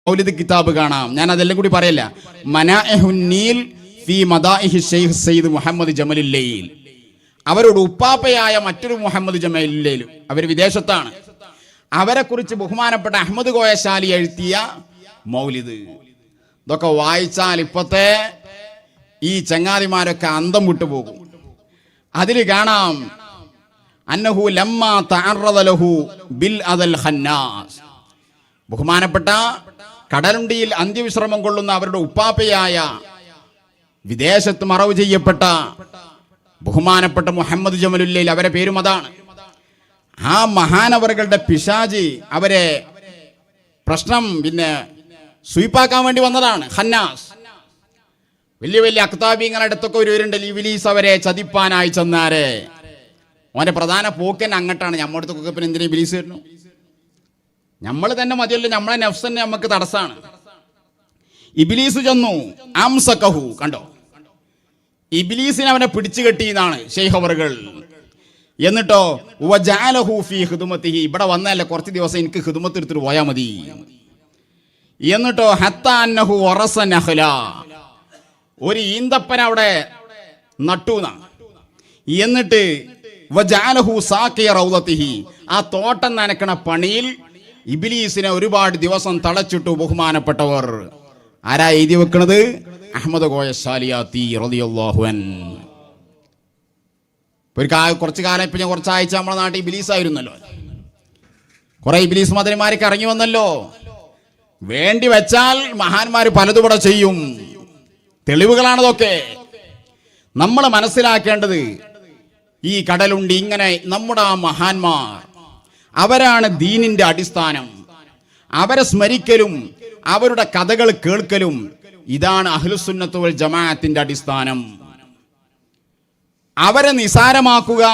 മൗലിദ് കിതാബ് കാണാം. ഞാൻ അതെല്ലാം കൂടി പറയല്ല. മനാഇഹുൻ നീൽ ഫീ മദാഇഹി ശൈഖ് സയ്യിദ് മുഹമ്മദ് ജമലുല്ലൈൽ, അവരുടെ ഉപ്പാപ്പയായ മറ്റൊരു മുഹമ്മദ് ജമലുല്ലൈൽ, അവർ വിദേശത്താണ്. അവരെ കുറിച്ച് ബഹുമാനപ്പെട്ട അഹമ്മദ് കോയശാലി എഴുതിയ മൗലിദ്. ഇതൊക്കെ വായിച്ചാൽ ഇപ്പത്തെ ഈ ചങ്ങാതിമാരൊക്കെ അന്തം വിട്ടു പോകും. അതിൽ കാണാം അന്നഹു ലമ്മാ തഅറദ ലഹു ബിൽ അദൽ ഖന്നാസ്, ബഹുമാനപ്പെട്ട കടലുണ്ടിയിൽ അന്ത്യവിശ്രമം കൊള്ളുന്ന അവരുടെ ഉപ്പാപ്പയായ വിദേശത്ത് മറവ് ചെയ്യപ്പെട്ട ബഹുമാനപ്പെട്ട മുഹമ്മദ് ജമലുല്ലൈൽ, അവരെ പേരും അതാണ്. ആ മഹാനവറുകളുടെ പിശാചി അവരെ പ്രശ്നം സ്വീപ്പാക്കാൻ വേണ്ടി വന്നതാണ്. ഖന്നാസ് വലിയ വലിയ അക്താബിങ്ങളുടെ അടുത്തൊക്കെ ഒരുവരുണ്ട്. ഇബ്ലീസ് അവരെ ചതിപ്പാനായി ചെന്നാരെ അവന്റെ പ്രധാന പോക്കൻ അങ്ങട്ടാണ്. നമ്മുടെ അടുത്തൊക്കെ പിന്നെ എന്തിനാ ഇബ്ലീസ് വരുന്നു? നമ്മൾ തന്നെ മതിയല്ലോ, നമ്മളെ നഫ്സ് തന്നെ നമുക്ക് തടസ്സാണ്. ഇബ്ലീസ് ചെന്നു അംസകഹു, കണ്ടോ, ഇബ്ലീസിനെ അവനെ പിടിച്ചു കെട്ടി എന്നാണ് ശൈഖ് അവറുകൾ. എന്നിട്ടോ വജഅലഹു ഫീ ഖിദ്മതിഹി, ഇവിടെ വന്നല്ലേ കുറച്ച് ദിവസം എനിക്ക് ഖിദ്മത്ത് എടുത്തിട്ട് പോയാൽ മതി. എന്നിട്ടോ ഹത്താ അന്നഹു വറസ നഖ്ല, ഒരു ഈന്തപ്പന അവിടെ നട്ടൂന. എന്നിട്ട് വജഅലഹു സാഖിയ റൗദതിഹി, ആ തോട്ടം നനക്കണ പണിയിൽ ഇബ്ലീസിനെ ഒരുപാട് ദിവസം തളച്ചിട്ടു ബഹുമാനപ്പെട്ടവർ. ആരാ എഴുതി വെക്കണത്? അഹമ്മദ് കോയശാലിയാത്തി റളിയല്ലാഹു അൻഹു. കുറച്ചു കാലം ഇപ്പൊ കുറച്ചാഴ്ച നമ്മുടെ നാട്ടിൽ ഇബ്ലീസ് ആയിരുന്നല്ലോ. കുറെ ഇബ്ലീസ് മദനിമാരൊക്കെ ഇറങ്ങി വന്നല്ലോ. വേണ്ടി വെച്ചാൽ മഹാന്മാർ പലതുകൂടെ ചെയ്യും. തെളിവുകളാണതൊക്കെ. നമ്മൾ മനസ്സിലാക്കേണ്ടത് ഈ കടലുണ്ടി ഇങ്ങനെ നമ്മുടെ ആ മഹാന്മാർ, അവരാണ് ദീനിന്റെ അടിസ്ഥാനം. അവരെ സ്മരിക്കലും അവരുടെ കഥകൾ കേൾക്കലും ഇതാണ് അഹ്ലുസുന്നത്ത് വൽ ജമാഅത്തിന്റെ അടിസ്ഥാനം. അവരെ നിസാരമാക്കുക,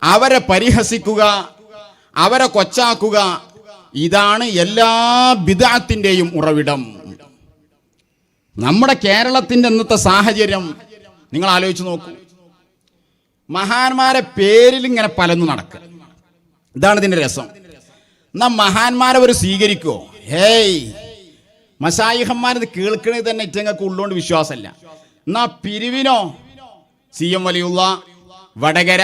അവരെ പരിഹസിക്കുക, അവരെ കൊച്ചാക്കുക, ഇതാണ് എല്ലാ ബിദ്അത്തിന്റെയും ഉറവിടം. നമ്മുടെ കേരളത്തിന്റെ ഇന്നത്തെ സാഹചര്യം നിങ്ങൾ ആലോചിച്ച് നോക്കൂ. മഹാന്മാരെ പേരിൽ ഇങ്ങനെ പലതും നടക്കുക. ഇതാണ് ഇതിന്റെ രസം. എന്നാ മഹാന്മാരെ ഒരു സ്വീകരിക്കോ? ഹേയ്, മശായിഖന്മാരത് കേൾക്കണത് തന്നെ ഇറ്റങ്ങൾക്ക് ഉള്ളോണ്ട് വിശ്വാസമല്ല. എന്നാ പിരിവിനോ CM വലിയുള്ള വടകര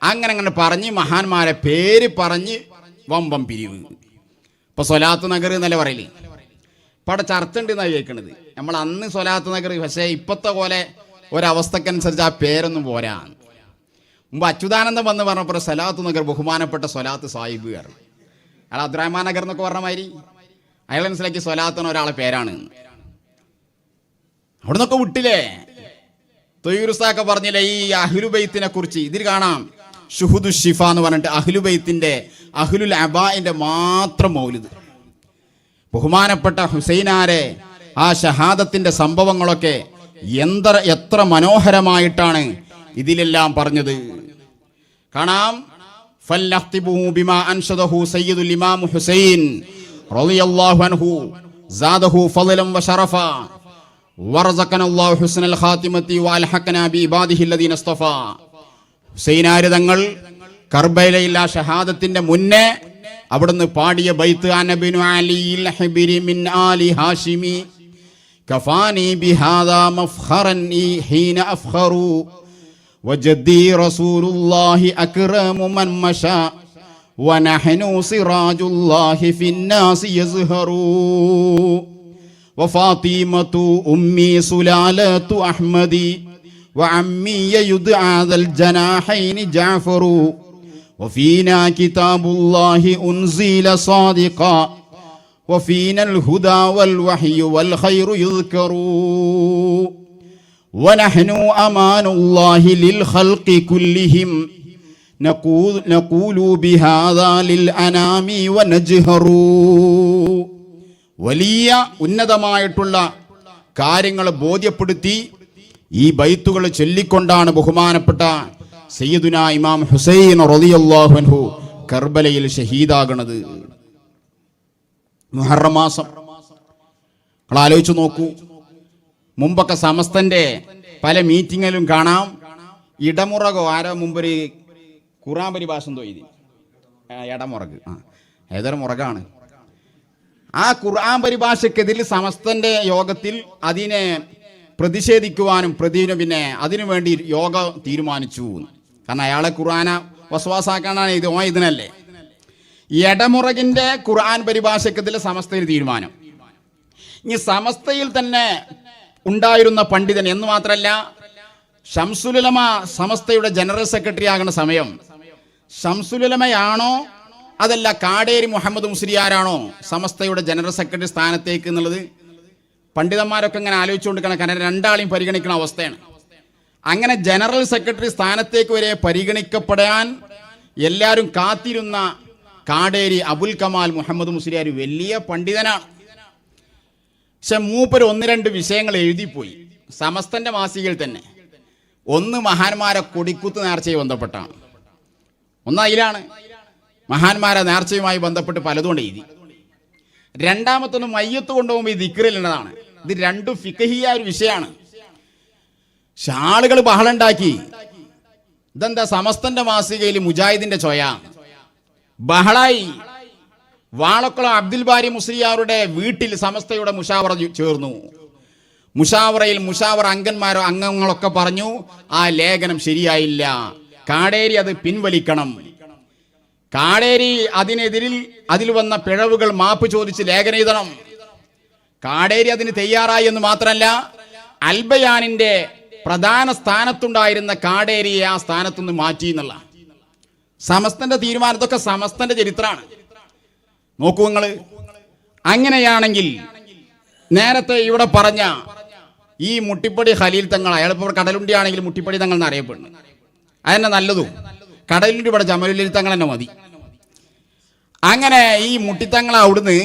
അങ്ങനെ പറഞ്ഞ് മഹാന്മാരെ പേര് പറഞ്ഞ് വമ്പം പിരിവ്. ഇപ്പൊ സ്വലാത്ത് നഗർ എന്നല്ല പറയില്ലേ, ഇപ്പൊ അവിടെ ചർച്ച ഉണ്ട് എന്നാണ് കേൾക്കണത്. നമ്മൾ അന്ന് സ്വലാത്ത് നഗർ, പക്ഷേ ഇപ്പത്തെ പോലെ ഒരവസ്ഥക്കനുസരിച്ച് ആ പേരൊന്നും പോരാ. മുമ്പ് അച്യുതാനന്ദം വന്ന് പറഞ്ഞപ്പോൾ സ്വലാത്ത് നഗർ ബഹുമാനപ്പെട്ട സ്വലാത്ത് സാഹിബ് കാരണം അയാൾ അബ്ദുറഹ്മാൻ നഗർ എന്നൊക്കെ പറഞ്ഞ മാതിരി അയാൾ മനസ്സിലാക്കി സ്വലാത്തിന് ഒരാളെ പേരാണ്. അവിടെ നിന്നൊക്കെ വിട്ടില്ലേ? തൊയ്യൂറുസ്താക്കെ പറഞ്ഞില്ലേ ഈ അഹ്ലുബൈത്തിനെ കുറിച്ച്? ഇതിൽ കാണാം ഷുഹുദു ഷിഫ എന്ന് പറഞ്ഞിട്ട് അഹ്ലുബൈത്തിന്റെ അഹ്ലുൽ അബാഇന്റെ മാത്രം മൗലിദ്. ബഹുമാനപ്പെട്ട ഹുസൈനാരെ ആ ഷഹാദത്തിന്റെ സംഭവങ്ങളൊക്കെ എത്ര മനോഹരമായിട്ടാണ് ഇതിലെല്ലാം പറഞ്ഞത്. കാണാം ഫല്ലഖ്തിബുഹു ബിമാ അൻഷദഹു സയ്യിദുൽ ഇമാം ഹുസൈൻ റളിയല്ലാഹു അൻഹു സാദഹു ഫളലൻ വശറഫ വറസഖനല്ലാഹു ഹുസ്നൽ ഖാതിമതി വഅൽഹഖനാ ബിഇബാദിഹി അല്ലദീന ഇസ്തഫ. ഹുസൈനാർ തങ്ങൾ കർബലയിൽ ആ ഷഹാദത്തിന്റെ മുന്നേ അവിടുന്ന് പാടിയ ബൈത്ത് അനബിനു അലിയിൽ ഹിബിരി മിൻ ആലി ഹാഷിമി കഫാനി ബിഹാദാ മഫ്ഖറൻ ഹീന അഫ്ഖറു വജദ്ദി റസൂലുള്ളാഹി അക്റമു മൻ മശാ വനഹ്നു സിറാജുല്ലാഹി ഫിന്നാസി യസ്ഹറു വഫാത്തിമതു ഉമ്മി സുലാലതു അഹ്മദി വഅമ്മി യുദ്ആ ദൽ ജനാഹൈനി ജഅഫറു വഫീനാ കിതാബുല്ലാഹി ഉൻസില സാദിഖാ വഫീനാ അൽ ഹുദാ വൽ വഹ്യു വൽ ഖൈറു യുദ്കറു വനഹ്നു അമാനുല്ലാഹി ലിൽ ഖൽഖി കുല്ലിഹിം നഖൂലു ബിഹാദാ ലിൽ അനാമി വനജ്ഹറു. വലിയ ഉന്നതമായിട്ടുള്ള കാര്യങ്ങൾ ബോധ്യപ്പെടുത്തി ഈ ബൈത്തുകൾ ചൊല്ലിക്കൊണ്ടാണ് ബഹുമാനപ്പെട്ട സയ്യിദുനാ ഇമാം ഹുസൈൻ റളിയല്ലാഹു അൻഹു കർബലയിൽ ഷഹീദാകണത്. മുഹറം മാസം നിങ്ങൾ ആലോചിച്ച് നോക്കൂ. മുമ്പൊക്കെ സമസ്തന്റെ പല മീറ്റിങ്ങിലും കാണാം ഇടമുറകോ ആരോ മുമ്പൊരു ഖുർആൻ പരിഭാഷ എന്തോ എഴുതി, ഇടമുറക്, ഏതൊരു മുറകാണ് ആ ഖുർആൻ പരിഭാഷക്കെതിരിൽ സമസ്തന്റെ യോഗത്തിൽ അതിനെ പ്രതിഷേധിക്കുവാനും പിന്നെ അതിനു വേണ്ടി യോഗ തീരുമാനിച്ചു. കാരണം അയാളെ ഖുർആന വസ്വാസാക്കാനാണ് ഇത് ഇതിനല്ലേ. എടമുറകിന്റെ ഖുർആൻ പരിഭാഷക്കെതിരെ സമസ്തയിൽ തീരുമാനം. ഇനി സമസ്തയിൽ തന്നെ ഉണ്ടായിരുന്ന പണ്ഡിതൻ എന്ന് മാത്രമല്ല, ശംസുലുലമ സമസ്തയുടെ ജനറൽ സെക്രട്ടറി ആകുന്ന സമയം ശംസുലുലമയാണോ അതല്ല കാടേരി മുഹമ്മദ് മുസ്ലിയാരാണോ സമസ്തയുടെ ജനറൽ സെക്രട്ടറി സ്ഥാനത്തേക്ക് എന്നുള്ളത് പണ്ഡിതന്മാരൊക്കെ ഇങ്ങനെ ആലോചിച്ചുകൊണ്ടിരിക്കണം. കാരണം രണ്ടാളെയും പരിഗണിക്കുന്ന അവസ്ഥയാണ്. അങ്ങനെ ജനറൽ സെക്രട്ടറി സ്ഥാനത്തേക്ക് വരെ പരിഗണിക്കപ്പെടാൻ എല്ലാവരും കാത്തിരുന്ന കാടേരി അബുൽ കമാൽ മുഹമ്മദ് മുസ്ലിയാർ വലിയ പണ്ഡിതനാണ്. പക്ഷെ മൂപ്പര് 1-2 വിഷയങ്ങൾ എഴുതിപ്പോയി സമസ്തന്റെ മാസികയിൽ തന്നെ. ഒന്ന് മഹാന്മാരെ കൊടിക്കുത്ത് നേർച്ചയെ ബന്ധപ്പെട്ടാണ്. ഒന്ന് അതിലാണ് മഹാന്മാരെ നേർച്ചയുമായി ബന്ധപ്പെട്ട് പലതുകൊണ്ട് എഴുതി. രണ്ടാമത്തൊന്ന് മയ്യത്ത് കൊണ്ടുപോകുമ്പോൾ ഈ ദിക്റിലുള്ളതാണ്. ഇത് രണ്ടും ഫിഖഹിയ ഒരു വിഷയമാണ്. ആളുകൾ ബഹളുണ്ടാക്കി. ഇതെന്താ സമസ്തന്റെ മാസികയിൽ മുജാഹിദിന്റെ ചോയ ബഹളായി. വാളക്കുളം അബ്ദുൽ ബാരി മുസ്ലിയാരുടെ വീട്ടിൽ സമസ്തയുടെ മുഷാവറ ചേർന്നു. മുഷാവറയിൽ അംഗങ്ങളൊക്കെ പറഞ്ഞു ആ ലേഖനം ശരിയായില്ല, കാടേരി അത് പിൻവലിക്കണം. കാടേരി അതിനെതിരിൽ അതിൽ വന്ന പിഴവുകൾ മാപ്പ് ചോദിച്ച് ലേഖനം എഴുതണം. കാടേരി അതിന് തയ്യാറായി എന്ന് മാത്രമല്ല, അൽബയാനിന്റെ പ്രധാന സ്ഥാനത്തുണ്ടായിരുന്ന കാടേരിയെ ആ സ്ഥാനത്തുനിന്ന് മാറ്റി എന്നുള്ള സമസ്തന്റെ തീരുമാനത്തൊക്കെ സമസ്തന്റെ ചരിത്രമാണ്. നോക്കൂ നിങ്ങൾ. അങ്ങനെയാണെങ്കിൽ നേരത്തെ ഇവിടെ പറഞ്ഞ ഈ മുട്ടിപ്പടി ഖലീൽ തങ്ങൾ, അയാളിപ്പോൾ കടലുണ്ടിയാണെങ്കിൽ മുട്ടിപ്പടി തങ്ങൾ എന്നറിയപ്പെടുന്നു. അതന്നെ നല്ലതും. കടലുണ്ടി ഇവിടെ ജമലുൽ തങ്ങൾ തന്നെ മതി. അങ്ങനെ ഈ മുട്ടിത്തങ്ങൾ അവിടുന്ന്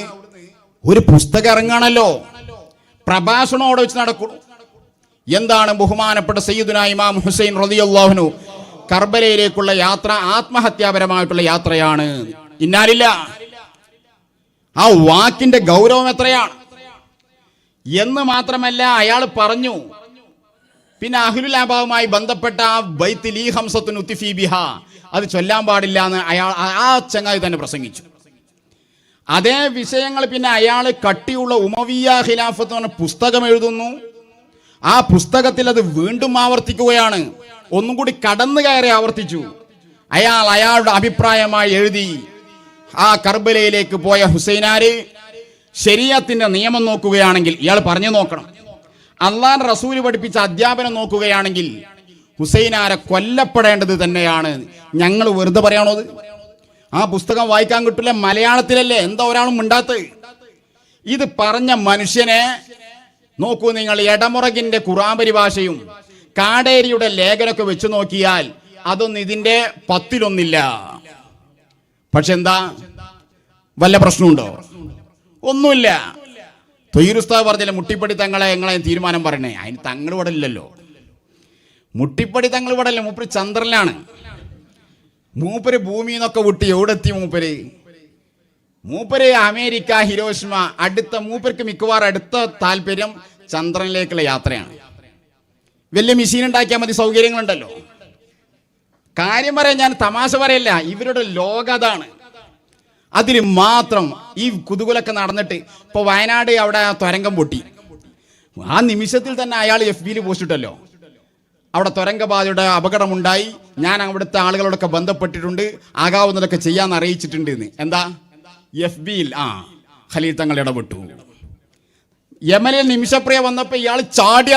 ഒരു പുസ്തകം ഇറങ്ങാണല്ലോ, പ്രഭാഷണോടെ വെച്ച് നടക്കും. എന്താണ് ബഹുമാനപ്പെട്ട സയ്യിദുനാ ഇമാം ഹുസൈൻ റളിയല്ലാഹു അൻഹു കർബലയിലേക്കുള്ള യാത്ര ആത്മഹത്യാപരമായിട്ടുള്ള യാത്രയാണ്. ഇന്നാലില്ല, ആ വാക്കിന്റെ ഗൗരവം എത്രയാണ് എന്ന് മാത്രമല്ല അയാൾ പറഞ്ഞു. പിന്നെ അഹ്ലുൽ അബാവുമായി ബന്ധപ്പെട്ട ആ ബൈത്തിൽ ഈ ഹംസത്തുൻ ഉത്തിഫി ബിഹ അത് ചൊല്ലാൻ പാടില്ല എന്ന് അയാൾ ആ ചങ്ങായി തന്നെ പ്രസംഗിച്ചു. അതേ വിഷയങ്ങൾ പിന്നെ അയാൾ കട്ടിയുള്ള ഉമവിയ ഖിലാഫത്ത് എന്ന പുസ്തകം എഴുതുന്നു. ആ പുസ്തകത്തിൽ അത് വീണ്ടും ആവർത്തിക്കുകയാണ്. ഒന്നും കൂടി കടന്നു കയറി ആവർത്തിച്ചു. അയാളുടെ അഭിപ്രായമായി എഴുതി. ആ കർബലയിലേക്ക് പോയ ഹുസൈനാര് ശരീഅത്തിന്റെ നിയമം നോക്കുകയാണെങ്കിൽ, ഇയാൾ പറഞ്ഞു നോക്കണം, അള്ളാഹുവിന്റെ റസൂൽ പഠിപ്പിച്ച അധ്യാപനം നോക്കുകയാണെങ്കിൽ ഹുസൈനാരെ കൊല്ലപ്പെടേണ്ടത് തന്നെയാണ്. ഞങ്ങൾ വെറുതെ പറയാണോ? ആ പുസ്തകം വായിക്കാൻ കിട്ടില്ല, മലയാളത്തിലല്ലേ, എന്താ ഒരാളും മിണ്ടാത്തത്? ഇത് പറഞ്ഞ മനുഷ്യനെ നോക്കൂ നിങ്ങൾ. എടമുറകിന്റെ ഖുർആൻ പരിഭാഷയും കാടേരിയുടെ ലേഖനമൊക്കെ വെച്ച് നോക്കിയാൽ അതൊന്നും ഇതിന്റെ 10-1 പക്ഷെ എന്താ വല്ല പ്രശ്നമുണ്ടോ? ഒന്നുമില്ല. തൊയ്യുസ്താദ് പറഞ്ഞില്ല മുട്ടിപ്പടി തങ്ങളെ ഞങ്ങളെ തീരുമാനം പറയണേ. അതിന് തങ്ങൾ ഇവിടെ ഇല്ലല്ലോ. മുട്ടിപ്പടി തങ്ങൾ ഇവിടെ അല്ല, മൂപ്പര് ചന്ദ്രനിലാണ്. മൂപ്പര് ഭൂമിയിൽ നിന്നൊക്കെ വിട്ട് എവിടെത്തി മൂപ്പര് അമേരിക്ക, ഹിരോഷിമ, മൂപ്പർക്ക് മിക്കവാറും അടുത്ത താല്പര്യം ചന്ദ്രനിലേക്കുള്ള യാത്രയാണ്. വലിയ മെഷീൻ ഉണ്ടാക്കിയാൽ മതി, സൗകര്യങ്ങളുണ്ടല്ലോ. കാര്യം പറയാൻ ഞാൻ തമാശ പറയല്ല, ഇവരുടെ ലോകം അതാണ്. അതിൽ മാത്രം ഈ കുതുകുലൊക്കെ നടന്നിട്ട് ഇപ്പൊ വയനാട് അവിടെ തുരങ്കം പൊട്ടി. ആ നിമിഷത്തിൽ തന്നെ അയാൾ FB-യിൽ പോസ്റ്റ് ഇട്ടല്ലോ, അവിടെ തുരങ്കപാതയുടെ അപകടമുണ്ടായി, ഞാൻ അവിടുത്തെ ആളുകളോടൊക്കെ ബന്ധപ്പെട്ടിട്ടുണ്ട്, ആകാവുന്നതൊക്കെ ചെയ്യാൻ അറിയിച്ചിട്ടുണ്ട് എന്ന്. എന്താ FB-യിൽ ഖലീൽ തങ്ങൾ ഇടപെട്ടു. യമനിൽ നിമിഷപ്രിയ വന്നപ്പോ ഇയാൾ ചാടി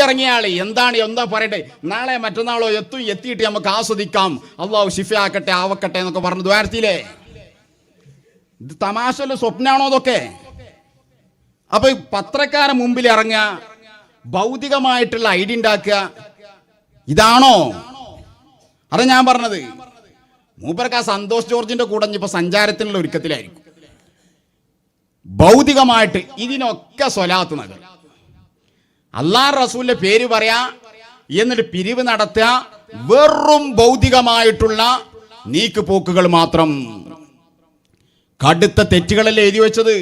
ഇറങ്ങിയ ആള് എന്താ പറയട്ടെ, നാളെ മറ്റന്നാളോ എത്തിയിട്ട് നമുക്ക് ആസ്വദിക്കാം, അള്ളാഹു ശിഫയാക്കട്ടെ ആവക്കട്ടെ എന്നൊക്കെ പറഞ്ഞു ദ്വാരത്തിയില്ലേ. ഇത് തമാശല്ലോ, സ്വപ്നാണോ അതൊക്കെ? അപ്പൊ പത്രക്കാരൻ മുമ്പിൽ ഇറങ്ങുക, ഭൗതികമായിട്ടുള്ള ഐഡി ഉണ്ടാക്കുക, ഇതാണോ? അതാ ഞാൻ പറഞ്ഞത്. മൂപ്പർക്ക് ആ സന്തോഷ് ജോർജിന്റെ കൂടെ ഇപ്പൊ സഞ്ചാരത്തിനുള്ള ഒരുക്കത്തിലായിരിക്കും. ഭൗതികമായിട്ട് ഇതിനൊക്കെ സ്വലാത്ത് നഗർ, അല്ലാഹു റസൂലിന്റെ പേര് പറയാ, എന്നിട്ട് പിരിവ് നടത്തുക, വെറും ഭൗതികമായിട്ടുള്ള നീക്കുപോക്കുകൾ മാത്രം. കടുത്ത തെറ്റുകളല്ലേ എഴുതി വെച്ചത്.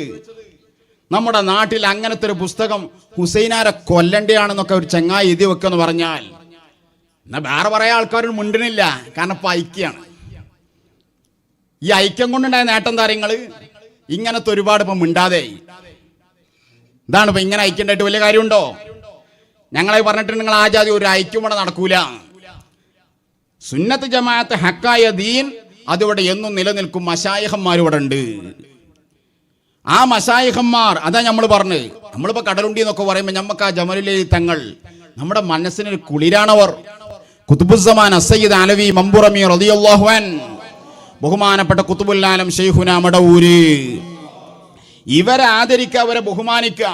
നമ്മുടെ നാട്ടിൽ അങ്ങനത്തെ ഒരു പുസ്തകം ഹുസൈനാരെ കൊല്ലണ്ടയാണെന്നൊക്കെ ഒരു ചങ്ങായി എഴുതി വെക്കെന്ന് പറഞ്ഞാൽ എന്നാ വേറെ പറയാൻ ആൾക്കാരും മിണ്ടണില്ല, കാരണം ഇപ്പൊ ഐക്യാണ്. ഈ ഐക്യം കൊണ്ടുണ്ടായ നേട്ടം താരങ്ങൾ ഇങ്ങനത്തെ ഒരുപാട് ഇപ്പം മിണ്ടാതെ ഇതാണ് ഇപ്പൊ ഇങ്ങനെ ഐക്യം ഉണ്ടായിട്ട് വലിയ കാര്യമുണ്ടോ? ഞങ്ങളെ പറഞ്ഞിട്ട് നിങ്ങൾ ആ ജാതി ഒരു ഐക്യം ഇവിടെ നടക്കൂല. സുന്നത്ത് ജമാഅത്ത് ഹക്കായ ദീൻ അതിവിടെ എന്നും നിലനിൽക്കും. മശായിഖന്മാർ ഇവിടെ ഉണ്ട്. ആ മശായിഖന്മാർ അതാ നമ്മൾ പറഞ്ഞ്, നമ്മളിപ്പോ കടലുണ്ടി എന്നൊക്കെ പറയുമ്പോൾ നമുക്ക് ആ ജമലുല്ലൈലി തങ്ങൾ നമ്മുടെ മനസ്സിനൊരു കുളിരാണവർ. ഖുതുബുസ്സമാൻ അസ്സയ്യിദ് അലവി മമ്പുറമി റളിയല്ലാഹു അൻഹു, ബഹുമാനപ്പെട്ട ഖുതുബുൽ ആലം ശൈഖുനാ മടവൂര്, ഇവരെ ആദരിക്കുക, അവരെ ബഹുമാനിക്കുക.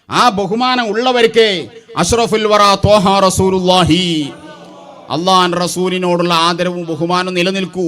ആ ബഹുമാനം ഉള്ളവർക്ക് അഷ്റഫുൽ വറ ത്വാഹ റസൂലുള്ളാഹി, അള്ളാഹുവിന്റെ റസൂലിനോടുള്ള ആദരവും ബഹുമാനവും നിലനിൽക്കൂ.